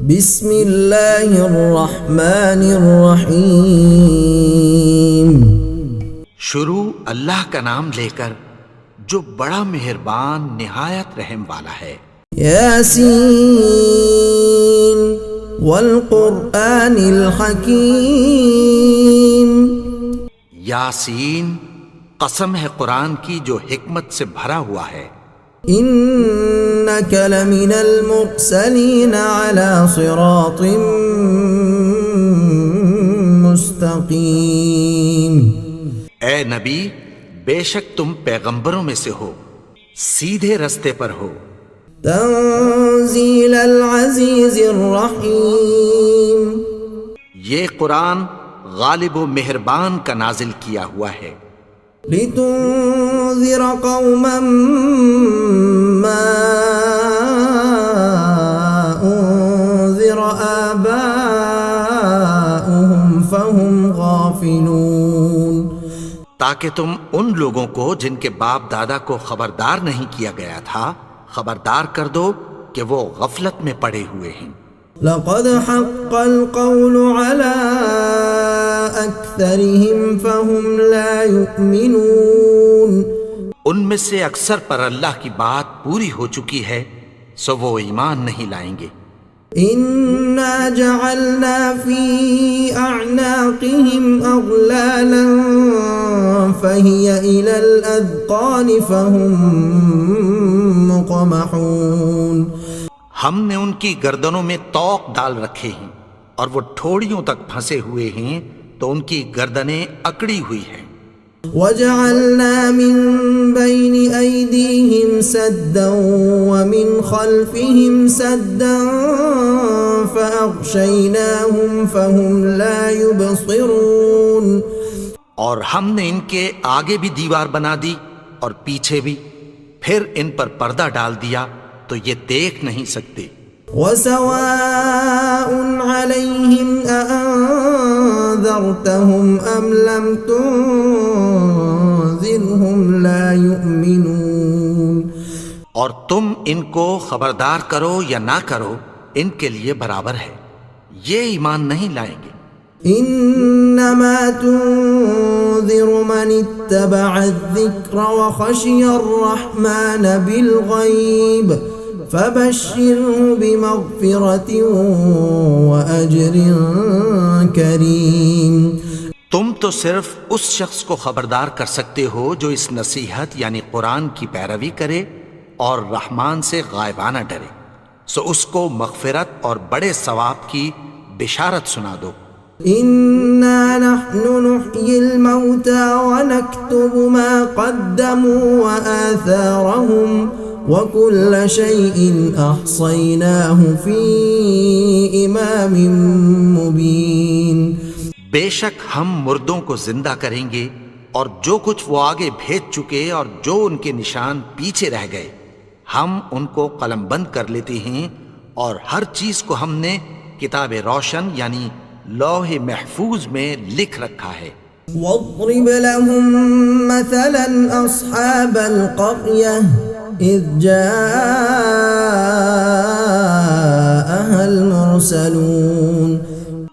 بسم اللہ الرحمن الرحیم۔ شروع اللہ کا نام لے کر جو بڑا مہربان نہایت رحم والا ہے۔ یاسین والقرآن الحکیم۔ یاسین، قسم ہے قرآن کی جو حکمت سے بھرا ہوا ہے۔ انک لمن المرسلین علی صراط مستقیم۔ اے نبی، بے شک تم پیغمبروں میں سے ہو، سیدھے رستے پر ہو۔ تنزیل العزیز الرحیم۔ یہ قرآن غالب و مہربان کا نازل کیا ہوا ہے۔ لتنذر قوما ما انذر آباؤهم فهم غافلون۔ تاکہ تم ان لوگوں کو جن کے باپ دادا کو خبردار نہیں کیا گیا تھا خبردار کر دو کہ وہ غفلت میں پڑے ہوئے ہیں۔ لقد حق القول على اکثرهم فهم لا يؤمنون۔ ان میں سے اکثر پر اللہ کی بات پوری ہو چکی ہے سو وہ ایمان نہیں لائیں گے۔ انا جعلنا في اعناقهم اغلالا فهي الى الاذقان فهم مقمحون۔ ہم نے ان کی گردنوں میں طوق ڈال رکھے ہیں اور وہ ٹھوڑیوں تک پھنسے ہوئے ہیں تو ان کی گردنیں اکڑی ہوئی ہیں۔ وجعلنا من بين أيديهم سدا ومن خلفهم سدا فأغشيناهم فهم لا يبصرون۔ اور ہم نے ان کے آگے بھی دیوار بنا دی اور پیچھے بھی، پھر ان پر پردہ ڈال دیا تو یہ دیکھ نہیں سکتے۔ وسواء عليهم أأنذرتهم أم لم تنذرهم لا يؤمنون۔ اور تم ان کو خبردار کرو یا نہ کرو ان کے لیے برابر ہے، یہ ایمان نہیں لائیں گے۔ انما تنذر من اتبع الذکر وخشی الرحمن بالغیب فبشره بمغفرة وأجر کریم۔ تم تو صرف اس شخص کو خبردار کر سکتے ہو جو اس نصیحت یعنی قرآن کی پیروی کرے اور رحمان سے غائبانہ ڈرے، سو اس کو مغفرت اور بڑے ثواب کی بشارت سنا دو۔ انا نحن نحيي الموتى ونكتب ما قدموا وآثارهم وكل شيء احصيناه في امام مبين۔ بے شک ہم مردوں کو زندہ کریں گے اور جو کچھ وہ آگے بھیج چکے اور جو ان کے نشان پیچھے رہ گئے ہم ان کو قلم بند کر لیتے ہیں، اور ہر چیز کو ہم نے کتاب روشن یعنی لوح محفوظ میں لکھ رکھا ہے۔ واضرب لهم مثلا اصحاب القرية اذ جاءها المرسلون۔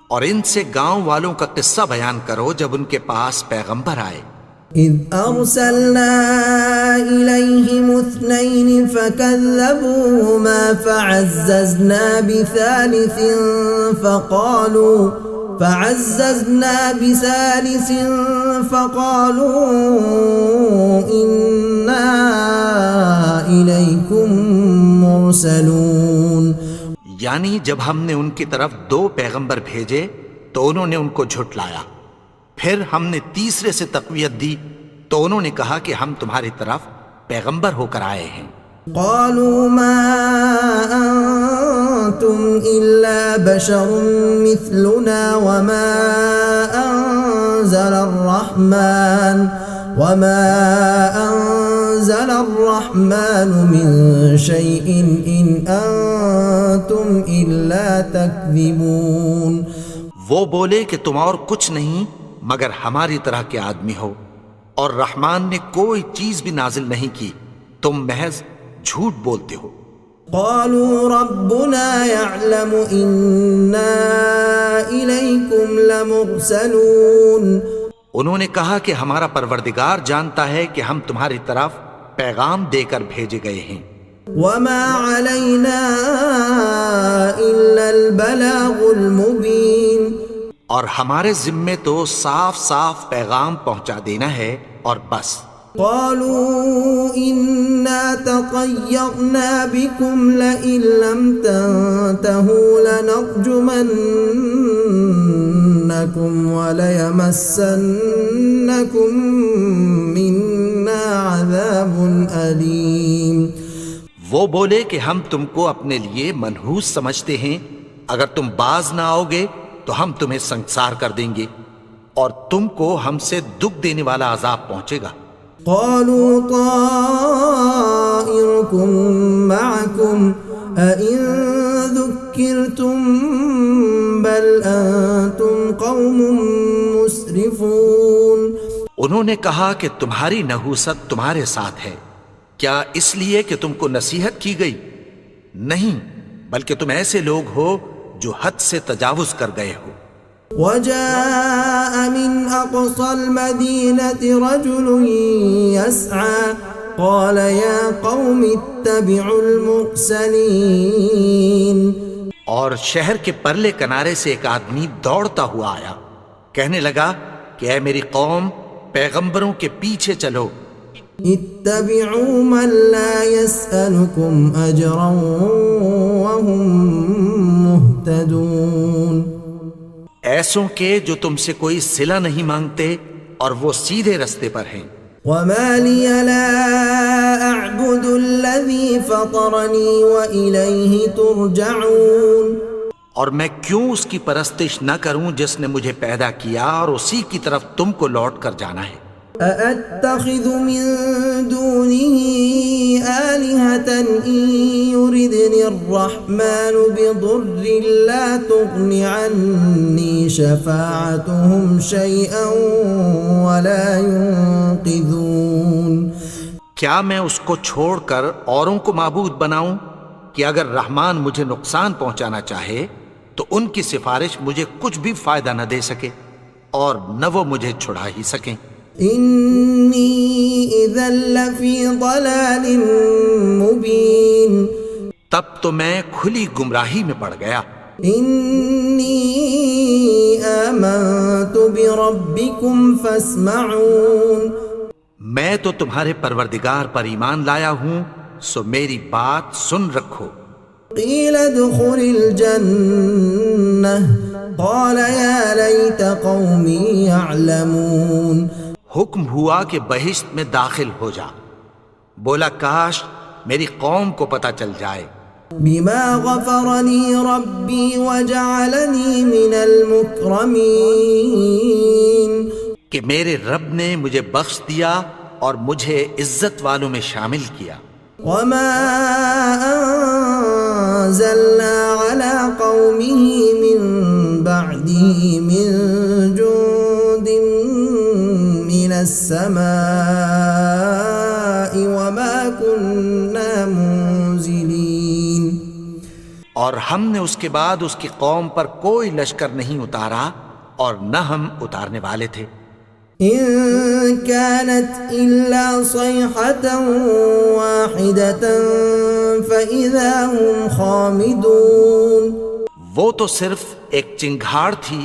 اور ان سے گاؤں والوں کا قصہ بیان کرو جب ان کے پاس پیغمبر آئے۔ اذ ارسلنا الیہم اثنین فکذبوہما فعززنا بثالث فقالوا انا الیکم مرسلون۔ یعنی جب ہم نے ان کی طرف 2 پیغمبر بھیجے تو انہوں نے ان کو جھٹلایا، پھر ہم نے تیسرے سے تقویت دی تو انہوں نے کہا کہ ہم تمہاری طرف پیغمبر ہو کر آئے ہیں۔ قالوا ما انتم الا بشر مثلنا وما انزل الرحمن من شيء ان انتم الا تكذبون۔ وہ بولے کہ تم اور کچھ نہیں مگر ہماری طرح کے آدمی ہو، اور رحمان نے کوئی چیز بھی نازل نہیں کی، تم محض جھوٹ بولتے ہو۔ قالوا ربنا يعلم إنا إليكم لمرسلون. انہوں نے کہا کہ ہمارا پروردگار جانتا ہے کہ ہم تمہاری طرف پیغام دے کر بھیجے گئے ہیں. وما علينا إلا البلاغ المبين. اور ہمارے ذمے تو صاف صاف پیغام پہنچا دینا ہے اور بس. قالوا إنا تطيرنا بكم لئن لم تنتهوا لنرجمنكم وليمسنكم منا عذاب أليم. وہ بولے کہ ہم تم کو اپنے لیے منحوس سمجھتے ہیں، اگر تم باز نہ آؤ گے تو ہم تمہیں سنگسار کر دیں گے اور تم کو ہم سے دکھ دینے والا عذاب پہنچے گا. قالوا طائركم معكم أئن ذكرتم بل أنتم قوم مسرفون. انہوں نے کہا کہ تمہاری نحوست تمہارے ساتھ ہے، کیا اس لیے کہ تم کو نصیحت کی گئی؟ نہیں، بلکہ تم ایسے لوگ ہو جو حد سے تجاوز کر گئے ہو. وجاء من أقصى المدينة رجل يسعى قال يا قوم اتبعوا المرسلين. اور شہر کے پرلے کنارے سے ایک آدمی دوڑتا ہوا آیا، کہنے لگا کہ اے میری قوم، پیغمبروں کے پیچھے چلو. اتبعوا من لا يسألكم أجرا وهم مهتدون. ایسوں کے جو تم سے کوئی صلہ نہیں مانگتے اور وہ سیدھے رستے پر ہیں. وما لي لا أعبد الذي فطرني وإليه ترجعون. اور میں کیوں اس کی پرستش نہ کروں جس نے مجھے پیدا کیا اور اسی کی طرف تم کو لوٹ کر جانا ہے. أأتخذ من دونه آلهة إن يردني الرحمن بضر لا تغن عني شفاعتهم شيئا ولا ينقذون. کیا میں اس کو چھوڑ کر اوروں کو معبود بناؤں کہ اگر رحمان مجھے نقصان پہنچانا چاہے تو ان کی سفارش مجھے کچھ بھی فائدہ نہ دے سکے اور نہ وہ مجھے چھڑا ہی سکیں. انی اذا لفی ضلال مبین. تب تو میں کھلی گمراہی میں پڑ گیا. انی آمنت بربکم فاسمعون. میں تو تمہارے پروردگار پر ایمان لایا ہوں، سو میری بات سن رکھو. قیل ادخل الجنہ قال یا لیت قومی یعلمون. حکم ہوا کہ بہشت میں داخل ہو جا. بولا کاش میری قوم کو پتہ چل جائے. بما غفرنی ربی وجعلنی من المکرمین. کہ میرے رب نے مجھے بخش دیا اور مجھے عزت والوں میں شامل کیا. وما انزلنا على قومه من بعده من جند من السماء وما كنا منزلين. اور ہم نے اس کے بعد اس کی قوم پر کوئی لشکر نہیں اتارا اور نہ ہم اتارنے والے تھے. إن كانت إلا صيحة واحدة فإذا هم خامدون. وہ تو صرف ایک چنگھاڑ تھی،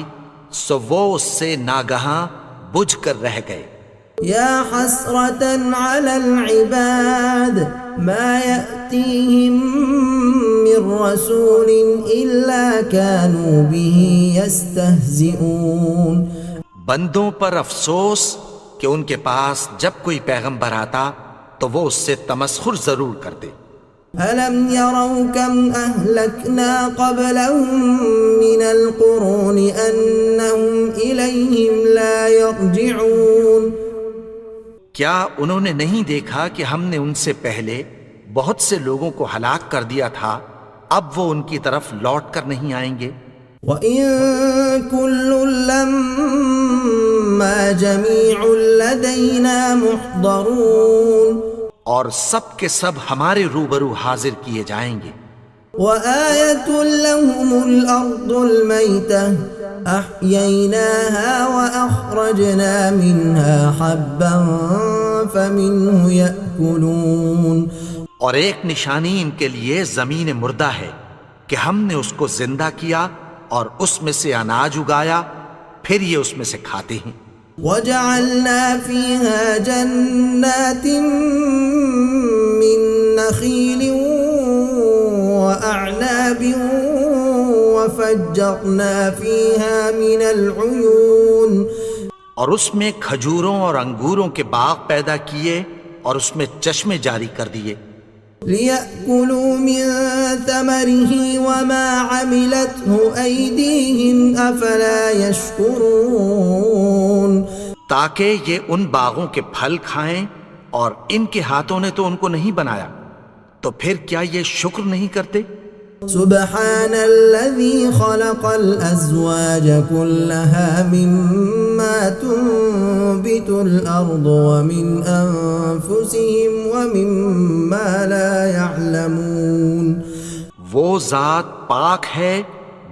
سو وہ اس سے ناگہاں بجھ کر رہ گئے. يا حسرة على العباد ما يأتيهم من رسول إلا كانوا به يستهزئون. بندوں پر افسوس کہ ان کے پاس جب کوئی پیغمبر آتا تو وہ اس سے تمسخر ضرور کرتے. أَلَمْ يَرَوْا كَمْ أَهْلَكْنَا قَبْلَهُمْ مِنَ الْقُرُونِ أَنَّهُمْ إِلَيْهِمْ لَا يَرْجِعُونَ. کیا انہوں نے نہیں دیکھا کہ ہم نے ان سے پہلے بہت سے لوگوں کو ہلاک کر دیا تھا، اب وہ ان کی طرف لوٹ کر نہیں آئیں گے. وَإِن كُلٌّ لَّمَّا جَمِيعٌ لَّدَيْنَا مُحْضَرُونَ. اور سب کے سب ہمارے روبرو حاضر کیے جائیں گے۔ وآية لهم الأرض الميتة أحييناها وأخرجنا منها حبا فمنه يأكلون، اور ایک نشانی ان کے لیے زمین مردہ ہے کہ ہم نے اس کو زندہ کیا اور اس میں سے اناج اگایا، پھر یہ اس میں سے کھاتے ہیں۔ وجعلنا فيها جنات من نخيل وأعناب وفجرنا فيها من العيون، اور اس میں کھجوروں اور انگوروں کے باغ پیدا کیے اور اس میں چشمے جاری کر دیے، ليأكلوا من ثمره وما عملته أيديهم أفلا يشكرون، تاکہ یہ ان باغوں کے پھل کھائیں اور ان کے ہاتھوں نے تو ان کو نہیں بنایا، تو پھر کیا یہ شکر نہیں کرتے؟ سبحان الذي خلق الأزواج كلها مما تنبت الأرض ومن أنفسهم ومما لا يعلمون، وہ ذات پاک ہے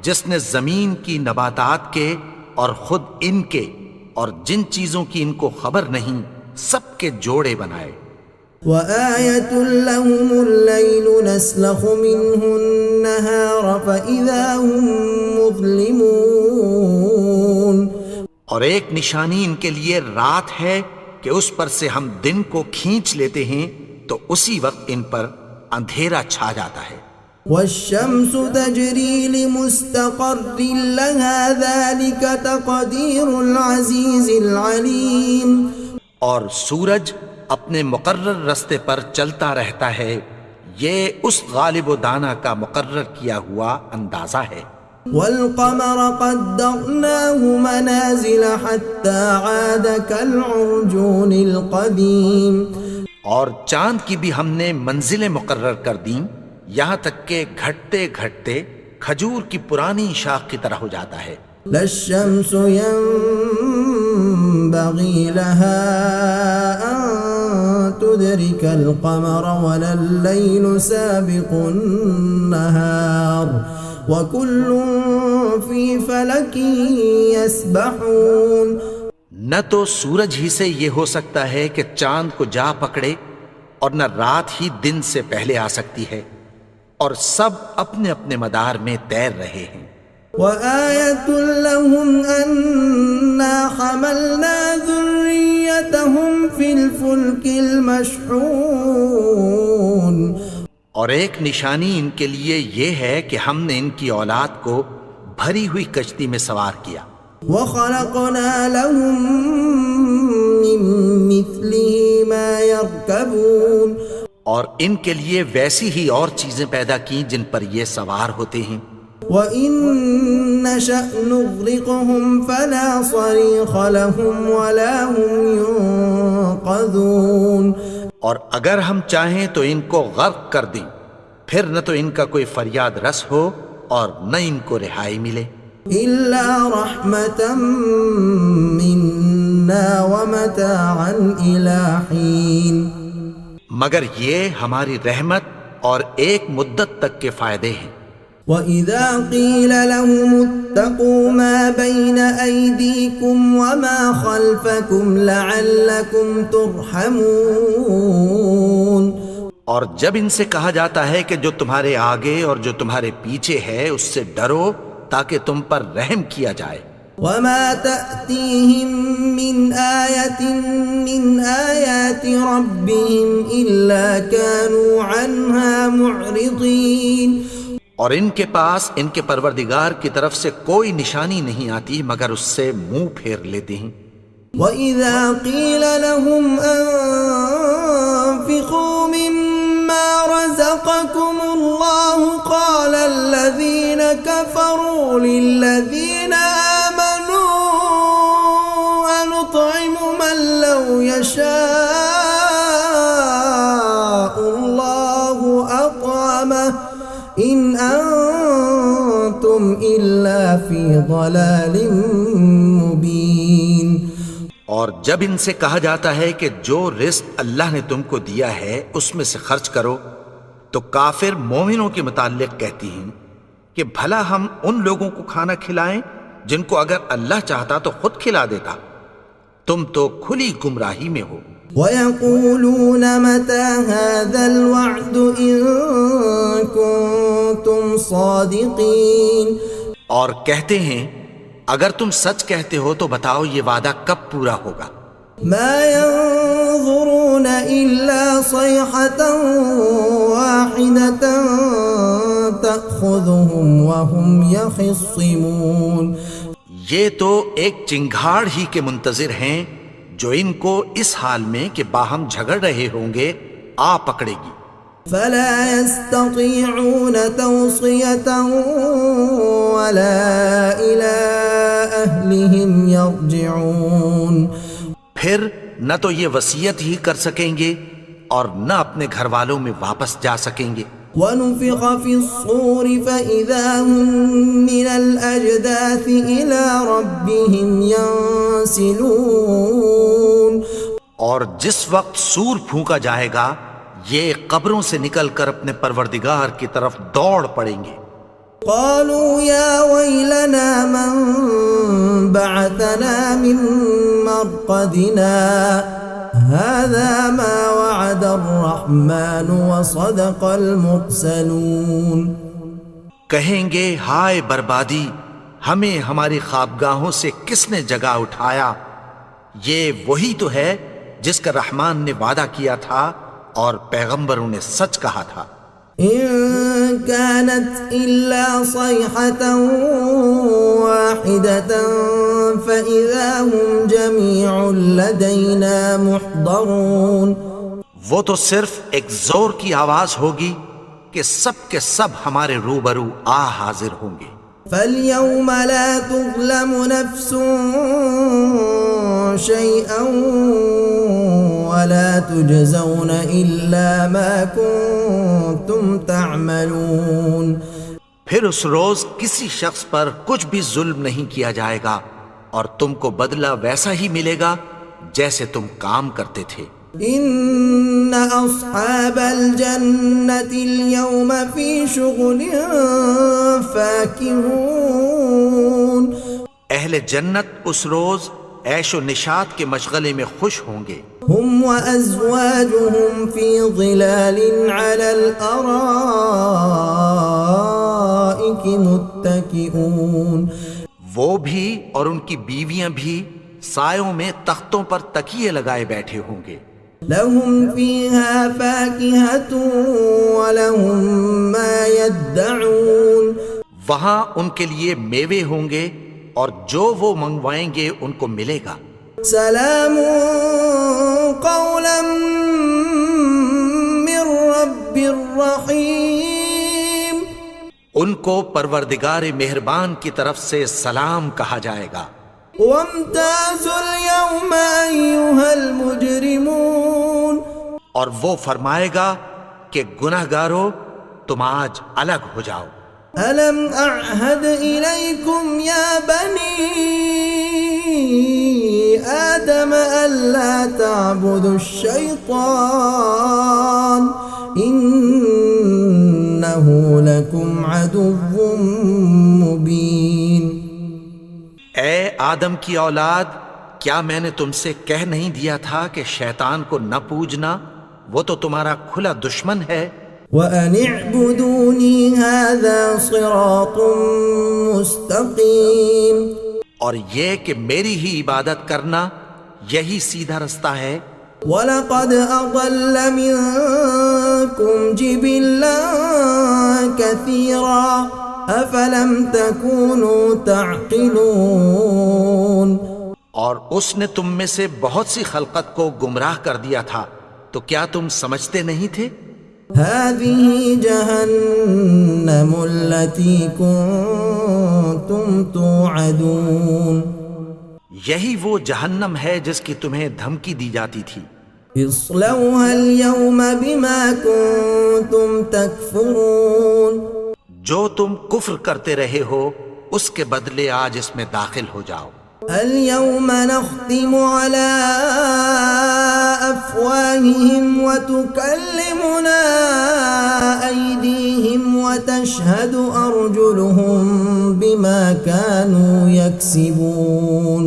جس نے زمین کی نباتات کے اور خود ان کے اور جن چیزوں کی ان کو خبر نہیں سب کے جوڑے بنائے۔ وآية لهم الليل نسلخ منه النهار فإذا هم مظلمون، اور ایک نشانی ان کے لیے رات ہے کہ اس پر سے ہم دن کو کھینچ لیتے ہیں تو اسی وقت ان پر اندھیرا چھا جاتا ہے۔ والشمس تجري لمستقر لها ذلك تقدير العزيز العليم، اور سورج اپنے مقرر رستے پر چلتا رہتا ہے، یہ اس غالب و دانا کا مقرر کیا ہوا اندازہ ہے۔ والقمر قدرناه منازل حتى عاد كالعرجون القديم، اور چاند کی بھی ہم نے منزلیں مقرر کر دیں یہاں تک کہ گھٹتے گھٹتے کھجور کی پرانی شاخ کی طرح ہو جاتا ہے۔ لا الشمس ينبغي لها أن تدرك القمر ولا الليل سابق النهار وكل في فلك يسبحون، نہ تو سورج ہی سے یہ ہو سکتا ہے کہ چاند کو جا پکڑے اور نہ رات ہی دن سے پہلے آ سکتی ہے، اور سب اپنے اپنے مدار میں تیر رہے ہیں۔ وآية لهم أنا حملنا ذريتهم في الفلك المشحون، اور ایک نشانی ان کے لیے یہ ہے کہ ہم نے ان کی اولاد کو بھری ہوئی کشتی میں سوار کیا، وخلقنا لهم من مثله ما يركبون، اور ان کے لیے ویسی ہی اور چیزیں پیدا کی جن پر یہ سوار ہوتے ہیں۔ وَإِن نَّشَأْ نُغْرِقْهُمْ فَلَا صَرِيخَ لَهُمْ وَلَا هُمْ يُنقَذُونَ، اور اگر ہم چاہیں تو ان کو غرق کر دیں، پھر نہ تو ان کا کوئی فریاد رس ہو اور نہ ان کو رہائی ملے۔ إِلَّا رَحْمَةً مِّنَّا وَمَتَاعًا إِلَىٰ حِينٍ، مگر یہ ہماری رحمت اور ایک مدت تک کے فائدے ہیں۔ وَإِذَا قِيلَ لَهُمُ اتَّقُوا مَا بَيْنَ أَيْدِيكُمْ وَمَا خَلْفَكُمْ لَعَلَّكُمْ تُرْحَمُونَ، اور جب ان سے کہا جاتا ہے کہ جو تمہارے آگے اور جو تمہارے پیچھے ہے اس سے ڈرو تاکہ تم پر رحم کیا جائے۔ وَمَا تَأْتِيهِم مِّنْ آيَةٍ مِّنْ آيَاتِ رَبِّهِمْ إِلَّا كَانُوا عَنْهَا مُعْرِضِينَ، اور ان کے پاس ان کے پروردگار کی طرف سے کوئی نشانی نہیں آتی مگر اس سے منہ پھیر لیتے ہیں۔ وَإِذَا قِيلَ لَهُمْ أَنفِقُوا مِمَّا رَزَقَكُمُ اللَّهُ قَالَ الَّذِينَ كَفَرُوا لِلَّذِينَ آمَنُوا أَنُطْعِمُ مَن لَّوْ يَشَاءُ اللَّهُ أَطْعَمَهُ إِنْ أَنْتُمْ إِلَّا فِي ضَلَالٍ مُبِينٍ، اور جب ان سے کہا جاتا ہے کہ جو رزق اللہ نے تم کو دیا ہے اس میں سے خرچ کرو، تو کافر مومنوں کے متعلق کہتی ہیں کہ بھلا ہم ان لوگوں کو کھانا کھلائیں جن کو اگر اللہ چاہتا تو خود کھلا دیتا، تم تو کھلی گمراہی میں ہو۔ وَيَقُولُونَ مَتَى هَذَا الْوَعْدُ إِن كُنتُمْ صَادِقِينَ، اور کہتے ہیں اگر تم سچ کہتے ہو تو بتاؤ یہ وعدہ کب پورا ہوگا۔ مَا يَنظُرُونَ إِلَّا صَيْحَةً وَاحِدَةً تَأْخُذُهُمْ وَهُمْ يَخِصِّمُونَ، یہ تو ایک چنگھاڑ ہی کے منتظر ہیں جو ان کو اس حال میں کہ باہم جھگڑ رہے ہوں گے آ پکڑے گی۔ فَلَا يَسْتَطِيعُونَ تَوْصِيَةً وَلَا إِلَىٰ أَهْلِهِمْ يَرْجِعُونَ، پھر نہ تو یہ وصیت ہی کر سکیں گے اور نہ اپنے گھر والوں میں واپس جا سکیں گے۔ وَنُفِخَ فِي الصُّورِ فَإِذَا هُم مِّنَ الْأَجْدَاثِ إِلَىٰ رَبِّهِمْ يَنسِلُونَ، اور جس وقت سور پھونکا جائے گا یہ قبروں سے نکل کر اپنے پروردگار کی طرف دوڑ پڑیں گے۔ قالوا يا ويلنا من بعثنا من مرقدنا هذا ما وعد الرحمن وصدق المرسلون، کہیں گے ہائے بربادی، ہمیں ہماری خوابگاہوں سے کس نے جگا اٹھایا، یہ وہی تو ہے جس کا رحمان نے وعدہ کیا تھا اور پیغمبروں نے سچ کہا تھا۔ إن كانت إلا صيحة واحدة فإذا هم جميع لدينا محضرون، وہ تو صرف ایک زور کی آواز ہوگی کہ سب کے سب ہمارے روبرو آ حاضر ہوں گے۔ فاليوم لا تظلم نفس شيئا ولا تجزون إلا ما كنتم تعملون، پھر اس روز کسی شخص پر کچھ بھی ظلم نہیں کیا جائے گا اور تم کو بدلہ ویسا ہی ملے گا جیسے تم کام کرتے تھے۔ إن أصحاب الجنة اليوم في شغل فاكهون، اہل جنت اس روز عیش و نشاط کے مشغلے میں خوش ہوں گے۔ هم وأزواجهم في ظلال على الأرائك متكئون، وہ بھی اور ان کی بیویاں بھی سایوں میں تختوں پر تکیے لگائے بیٹھے ہوں گے۔ لهم فيها فاكهة ولهم ما يدعون، وہاں ان کے لیے میوے ہوں گے اور جو وہ منگوائیں گے ان کو ملے گا۔ سلام قولا من رب الرحیم، ان کو پروردگار مہربان کی طرف سے سلام کہا جائے گا۔ وامتازوا اليوم أيها المجرمون، اور وہ فرمائے گا کہ گنہگارو تم آج الگ ہو جاؤ۔ ألم أعهد إليكم يا بني آدم ألا تعبدوا الشيطان إنه لكم عدو مبين، اے آدم کی اولاد، کیا میں نے تم سے کہہ نہیں دیا تھا کہ شیطان کو نہ پوجنا، وہ تو تمہارا کھلا دشمن ہے۔ وَأَنِ اعْبُدُونِي هَذَا صِرَاطٌ مُسْتَقِيمٌ، اور یہ کہ میری ہی عبادت کرنا یہی سیدھا رستہ ہے۔ وَلَقَدْ أَضَلَّ مِنكُمْ جِبِلًّا كَثِيرًا أَفَلَمْ تَكُونُوا تَعْقِلُونَ، اور اس نے تم میں سے بہت سی خلقت کو گمراہ کر دیا تھا، تو کیا تم سمجھتے نہیں تھے؟ هَذِهِ جَهَنَّمُ الَّتِي كُنتُمْ تُوعَدُونَ، یہی وہ جہنم ہے جس کی تمہیں دھمکی دی جاتی تھی۔ اصْلَوْهَا الْيَوْمَ بِمَا كُنتُمْ تَكْفُرُونَ، جو تم کفر کرتے رہے ہو اس کے بدلے آج اس میں داخل ہو جاؤ۔ اليوم نختم على أفواههم وتكلمنا أيديهم وتشهد أرجلهم بما كانوا يكسبون.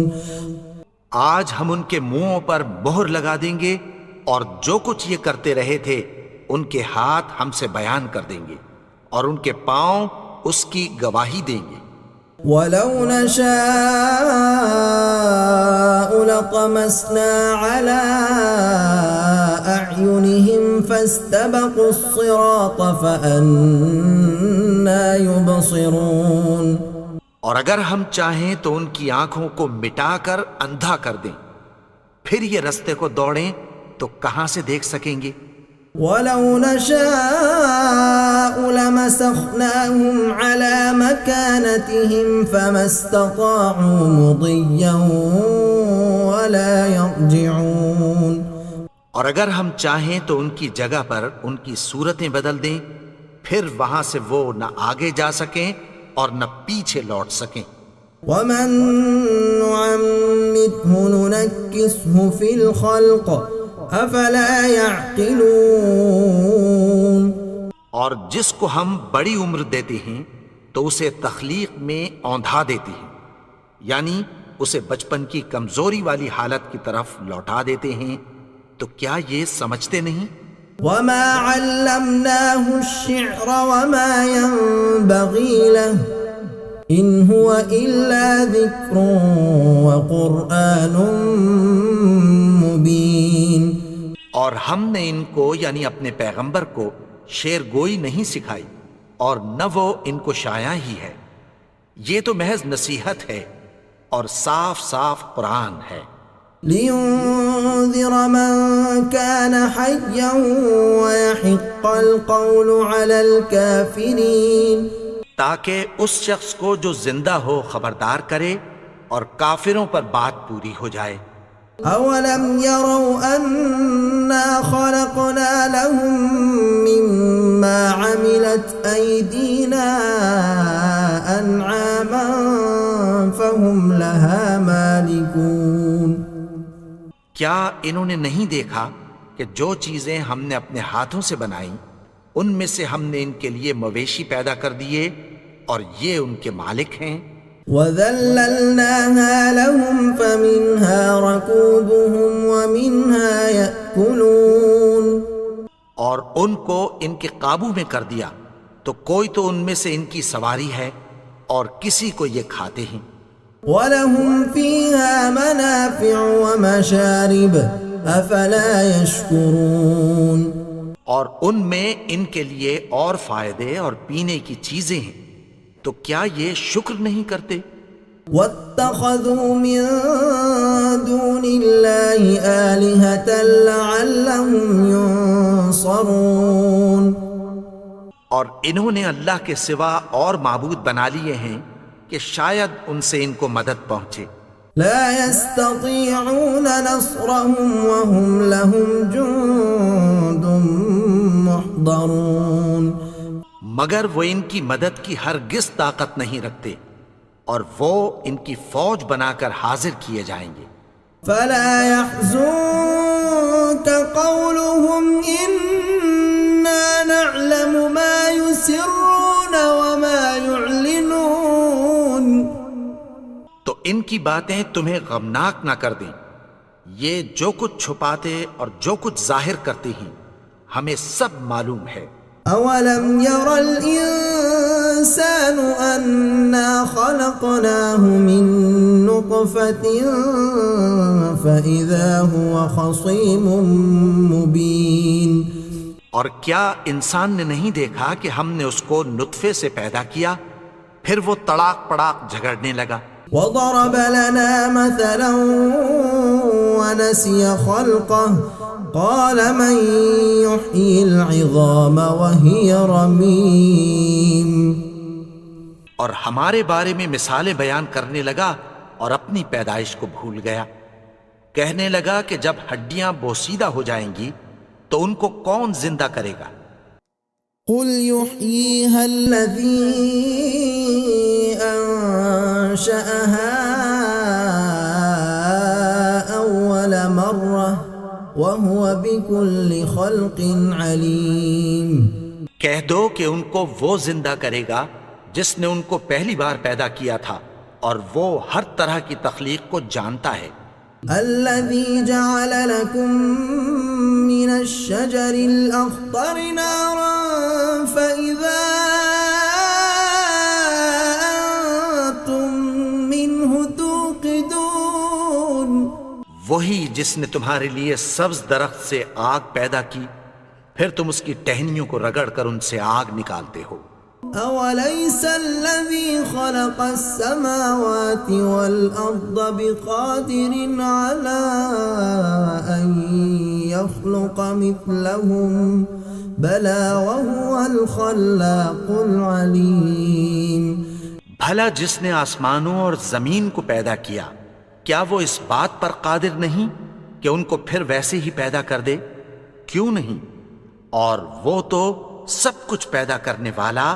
آج ہم ان کے منہوں پر مہر لگا دیں گے اور جو کچھ یہ کرتے رہے تھے ان کے ہاتھ ہم سے بیان کر دیں گے اور ان کے پاؤں اس کی گواہی دیں گے. وَلَوْ نَشَاءُ لَطَمَسْنَا عَلَىٰ أَعْيُنِهِمْ فَاسْتَبَقُوا الصِّرَاطَ فَأَنَّىٰ يُبْصِرُونَ. اور اگر ہم چاہیں تو ان کی آنکھوں کو مٹا کر اندھا کر دیں، پھر یہ رستے کو دوڑیں تو کہاں سے دیکھ سکیں گے؟ وَلَوْ نَشَاءُ لَمَسَخْنَاهُمْ عَلَىٰ مَكَانَتِهِمْ فَمَا اسْتَطَاعُوا مُضِيًّا وَلَا يَرْجِعُونَ. اور اگر ہم چاہیں تو ان کی جگہ پر ان کی صورتیں بدل دیں، پھر وہاں سے وہ نہ آگے جا سکیں اور نہ پیچھے لوٹ سکیں. وَمَن نُّعَمِّرْهُ نُنَكِّسْهُ فِي الْخَلْقِ أَفَلَا يَعْقِلُونَ. اور جس کو ہم بڑی عمر دیتے ہیں تو اسے تخلیق میں اوندھا دیتے ہیں، یعنی اسے بچپن کی کمزوری والی حالت کی طرف لوٹا دیتے ہیں، تو کیا یہ سمجھتے نہیں؟ وَمَا عَلَّمْنَاهُ الشِّعْرَ وَمَا يَنبَغِي لَهُ إِنْ هُوَ إِلَّا ذِكْرٌ وَقُرْآنٌ مُبِينٌ. اور ہم نے ان کو یعنی اپنے پیغمبر کو شعر گوئی نہیں سکھائی اور نہ وہ ان کو شایا ہی ہے، یہ تو محض نصیحت ہے اور صاف صاف قرآن ہے. لِيُنذِرَ مَن كَانَ حَيًّا وَيَحِقَّ الْقَوْلُ عَلَى الْكَافِرِينَ. تاکہ اس شخص کو جو زندہ ہو خبردار کرے اور کافروں پر بات پوری ہو جائے. أَوَلَمْ يَرَوْا أَنَّا خَلَقْنَا لَهُم مِّمَّا عَمِلَتْ أَيْدِينَا أَنْعَامًا فَهُمْ لَهَا مَالِكُونَ. کیا انہوں نے نہیں دیکھا کہ جو چیزیں ہم نے اپنے ہاتھوں سے بنائیں ان میں سے ہم نے ان کے لیے مویشی پیدا کر دیے اور یہ ان کے مالک ہیں. وَذَلَّلْنَاهَا لَهُمْ فَمِنْهَا رَكُوبُهُمْ وَمِنْهَا يَأْكُلُونَ. اور ان کو ان کے قابو میں کر دیا تو کوئی تو ان میں سے ان کی سواری ہے اور کسی کو یہ کھاتے ہیں. وَلَهُمْ فِيهَا مَنَافِعُ وَمَشَارِبُ أَفَلَا يَشْكُرُونَ. اور ان میں ان کے لیے اور فائدے اور پینے کی چیزیں ہیں، تو کیا یہ شکر نہیں کرتے؟ وَاتَّخَذُوا مِن دُونِ اللَّهِ آلِهَةً لَعَلَّهُمْ يُنصَرُونَ. اور انہوں نے اللہ کے سوا اور معبود بنا لیے ہیں کہ شاید ان سے ان کو مدد پہنچے. لا يستطيعون نصرهم وهم لهم جند محضرون. مگر وہ ان کی مدد کی ہرگز طاقت نہیں رکھتے اور وہ ان کی فوج بنا کر حاضر کیے جائیں گے. فلا يحزنك قولهم إنا نعلم ما يسرون وما يعلنون. تو ان کی باتیں تمہیں غمناک نہ کر دیں، یہ جو کچھ چھپاتے اور جو کچھ ظاہر کرتے ہیں ہمیں سب معلوم ہے. أولم ير الإنسان أنا خلقناه من نطفة فإذا هو خصيم مبين. اور کیا انسان نے نہیں دیکھا کہ ہم نے اس کو نطفے سے پیدا کیا پھر وہ تڑاک پڑاک جھگڑنے لگا. وضرب لنا مثلا ونسي خلقه قال من يحيي العظام وهي رميم. اور ہمارے بارے میں مثالیں بیان کرنے لگا اور اپنی پیدائش کو بھول گیا. کہنے لگا کہ جب ہڈیاں بوسیدہ ہو جائیں گی تو ان کو کون زندہ کرے گا؟ قل يحييها الذي أنشأها وهو بكل خلق عليم. کہہ دو کہ ان کو وہ زندہ کرے گا جس نے ان کو پہلی بار پیدا کیا تھا، اور وہ ہر طرح کی تخلیق کو جانتا ہے. الذي جعل لكم من الشجر الأخضر نارا فإذا أنتم منه توقدون. وہی جس نے تمہارے لیے سبز درخت سے آگ پیدا کی، پھر تم اس کی ٹہنیوں کو رگڑ کر ان سے آگ نکالتے ہو. أوليس الذي خلق السماوات والأرض بقادر على أن يخلق مثلهم بلى وهو الخلاق العليم. بھلا جس نے آسمانوں اور زمین کو پیدا کیا، کیا وہ اس بات پر قادر نہیں کہ ان کو پھر ویسے ہی پیدا کر دے؟ کیوں نہیں؟ اور وہ تو سب کچھ پیدا کرنے والا،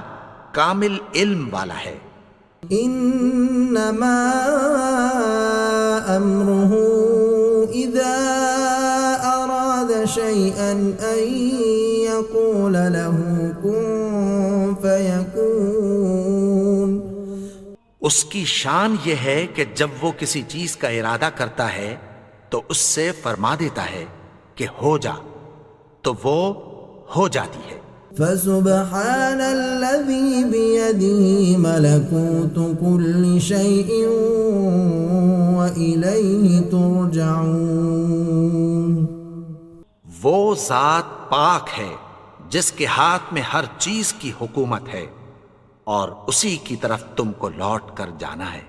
کامل علم والا ہے. انما امره اذا اراد شيئا ان يقول له كن فيكون. اس کی شان یہ ہے کہ جب وہ کسی چیز کا ارادہ کرتا ہے تو اس سے فرما دیتا ہے کہ ہو جا، تو وہ ہو جاتی ہے. فسبحان الذي بيده ملكوت كل شيء وإليه ترجعون. وہ ذات پاک ہے جس کے ہاتھ میں ہر چیز کی حکومت ہے، اور اسی کی طرف تم کو لوٹ کر جانا ہے.